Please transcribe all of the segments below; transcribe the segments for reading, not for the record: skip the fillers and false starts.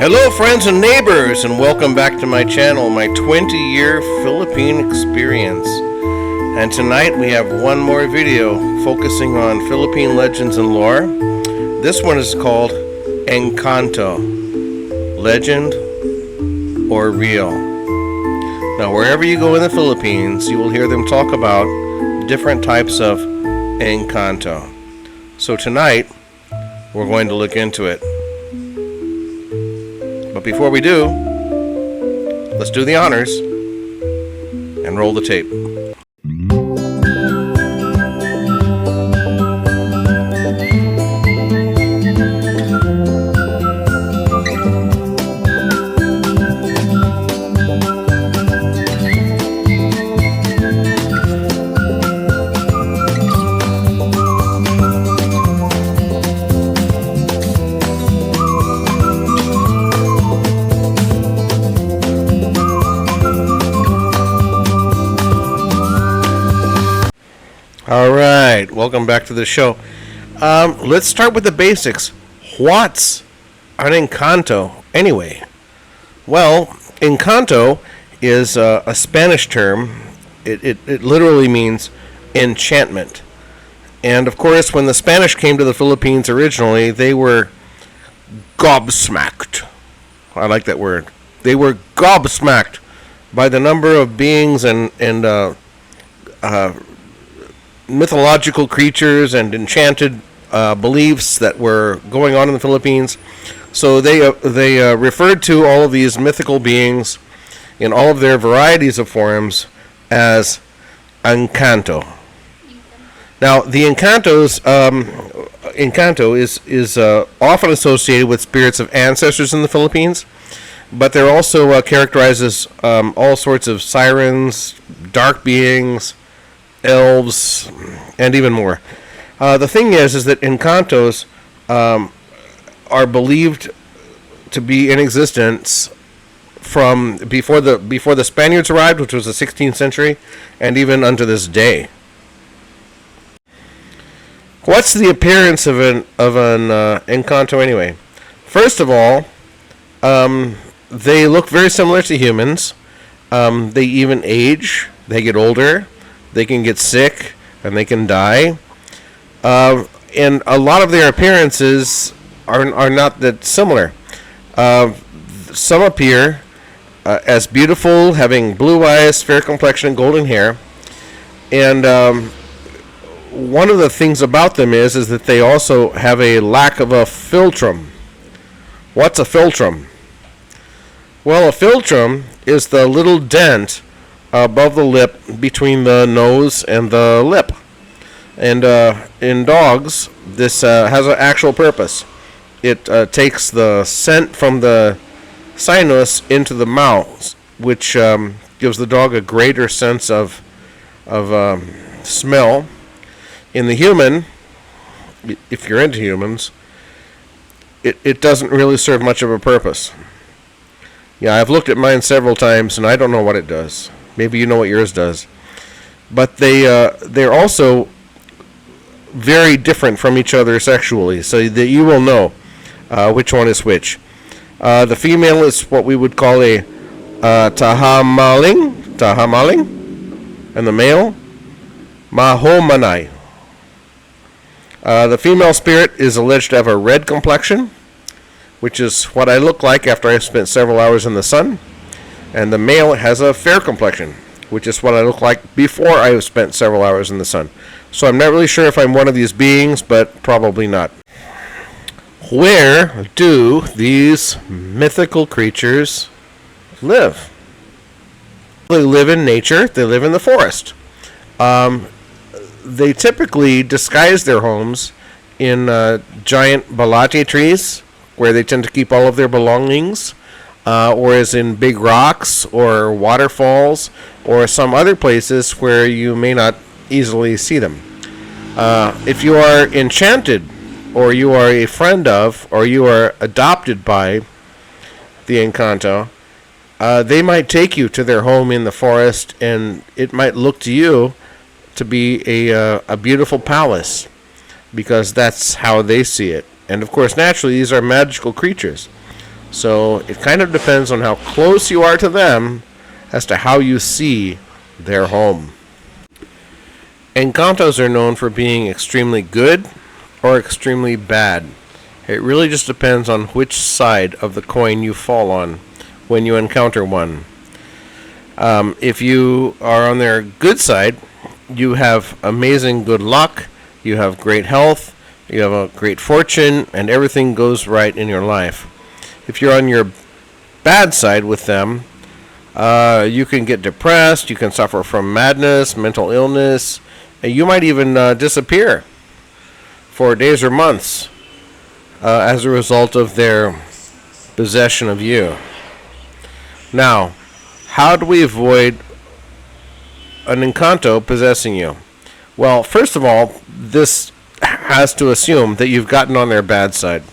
Hello friends and neighbors, and welcome back to my channel, my 20-year Philippine experience. And tonight we have one more video focusing on Philippine legends and lore. This one is called Engkanto, legend or real. Now wherever you go in the Philippines, you will hear them talk about different types of Engkanto. So tonight, we're going to look into it. But before we do, let's do the honors and roll the tape. Alright, welcome back to the show. Let's start with the basics. What's an Engkanto anyway? Well, Engkanto is a Spanish term. It literally means enchantment. And of course, when the Spanish came to the Philippines originally, they were gobsmacked. I like that word. They were gobsmacked by the number of beings and mythological creatures and enchanted beliefs that were going on in the Philippines. So they referred to all of these mythical beings in all of their varieties of forms as Engkanto. Now, the Engkanto is often associated with spirits of ancestors in the Philippines, but they're also characterized as all sorts of sirens, dark beings, elves, and even more. The thing is that Engkantos are believed to be in existence from before the Spaniards arrived, which was the 16th century, and even unto this day. What's the appearance of an Engkanto anyway? First of all, they look very similar to humans. They even age. They get older. They can get sick, and they can die. And a lot of their appearances are not that similar. Some appear as beautiful, having blue eyes, fair complexion, and golden hair. And one of the things about them is that they also have a lack of a philtrum. What's a philtrum? Well, a philtrum is the little dent above the lip between the nose and the lip. And in dogs, this has an actual purpose. It takes the scent from the sinus into the mouth, which gives the dog a greater sense of smell. In the human, if you're into humans, it doesn't really serve much of a purpose. Yeah, I've looked at mine several times, and I don't know what it does. Maybe you know what yours does. But they're also very different from each other sexually, so that you will know which one is which. The female is what we would call a tahamaling, and the male, mahomanay. The female spirit is alleged to have a red complexion, which is what I look like after I've spent several hours in the sun. And the male has a fair complexion, which is what I look like before I have spent several hours in the sun. So I'm not really sure if I'm one of these beings, but probably not. Where do these mythical creatures live? They live in nature. They live in the forest. They typically disguise their homes in giant balete trees, where they tend to keep all of their belongings. Or as in big rocks or waterfalls or some other places where you may not easily see them. If you are enchanted, or you are a friend of, or you are adopted by the Engkanto, they might take you to their home in the forest, and it might look to you to be a beautiful palace, because that's how they see it. And of course, naturally, these are magical creatures. So it kind of depends on how close you are to them as to how you see their home. Encantos are known for being extremely good or extremely bad. It really just depends on which side of the coin you fall on when you encounter one. If you are on their good side, you have amazing good luck, you have great health, you have a great fortune, and everything goes right in your life. If you're on your bad side with them, you can get depressed, you can suffer from madness, mental illness, and you might even disappear for days or months as a result of their possession of you. Now, how do we avoid an Engkanto possessing you? Well, first of all, this has to assume that you've gotten on their bad side.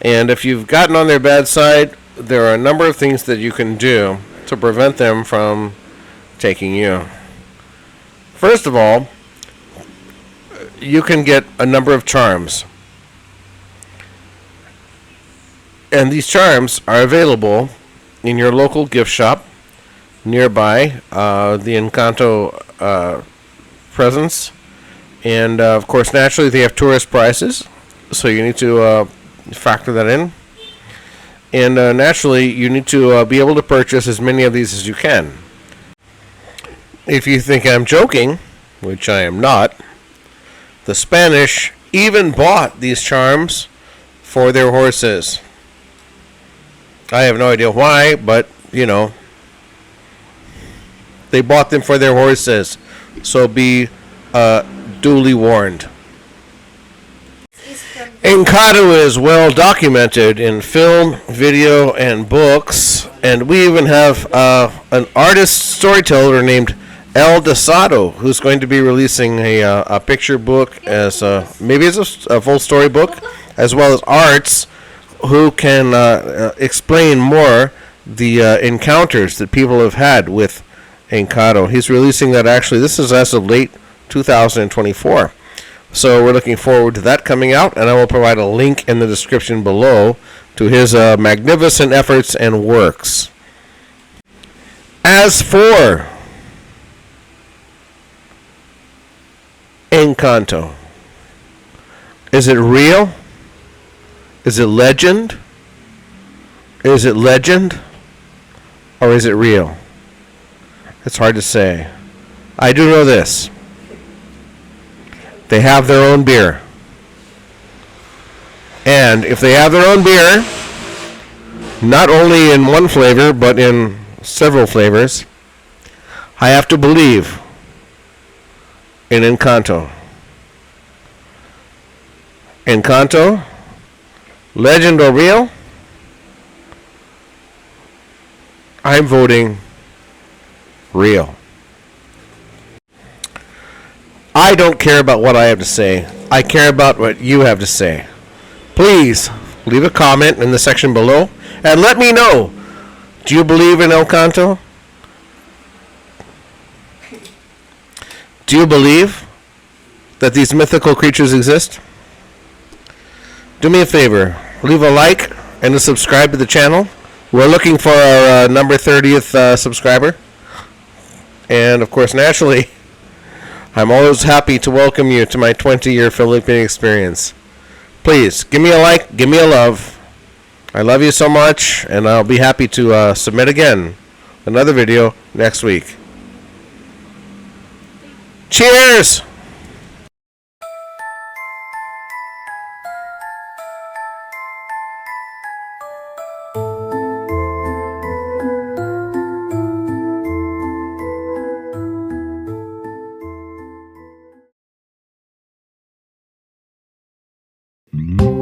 And if you've gotten on their bad side, there are a number of things that you can do to prevent them from taking you. First of all, you can get a number of charms. And these charms are available in your local gift shop nearby the Engkanto presence. And of course, naturally, they have tourist prices, so you need to factor that in. And naturally, you need to be able to purchase as many of these as you can. If you think I'm joking, which I am not, the Spanish even bought these charms for their horses. I have no idea why, but, they bought them for their horses. So be duly warned. Engkanto is well documented in film, video, and books, and we even have an artist storyteller named Dosado who's going to be releasing a picture book as maybe as a full story book, as well as arts who can explain more the encounters that people have had with Engkanto. He's releasing that actually. This is as of late 2024. So we're looking forward to that coming out, and I will provide a link in the description below to his magnificent efforts and works. As for Engkanto, is it real? Is it legend? Is it legend? Or is it real? It's hard to say. I do know this. They have their own beer. And if they have their own beer, not only in one flavor, but in several flavors, I have to believe in Engkanto. Engkanto, legend or real? I'm voting real. I don't care about what I have to say. I care about what you have to say. Please leave a comment in the section below and let me know. Do you believe in Engkanto? Do you believe that these mythical creatures exist? Do me a favor. Leave a like and a subscribe to the channel. We're looking for our number 30th subscriber. And of course, naturally, I'm always happy to welcome you to my 20-year Philippine experience. Please, give me a like, give me a love. I love you so much, and I'll be happy to submit again another video next week. Cheers! Mm-hmm.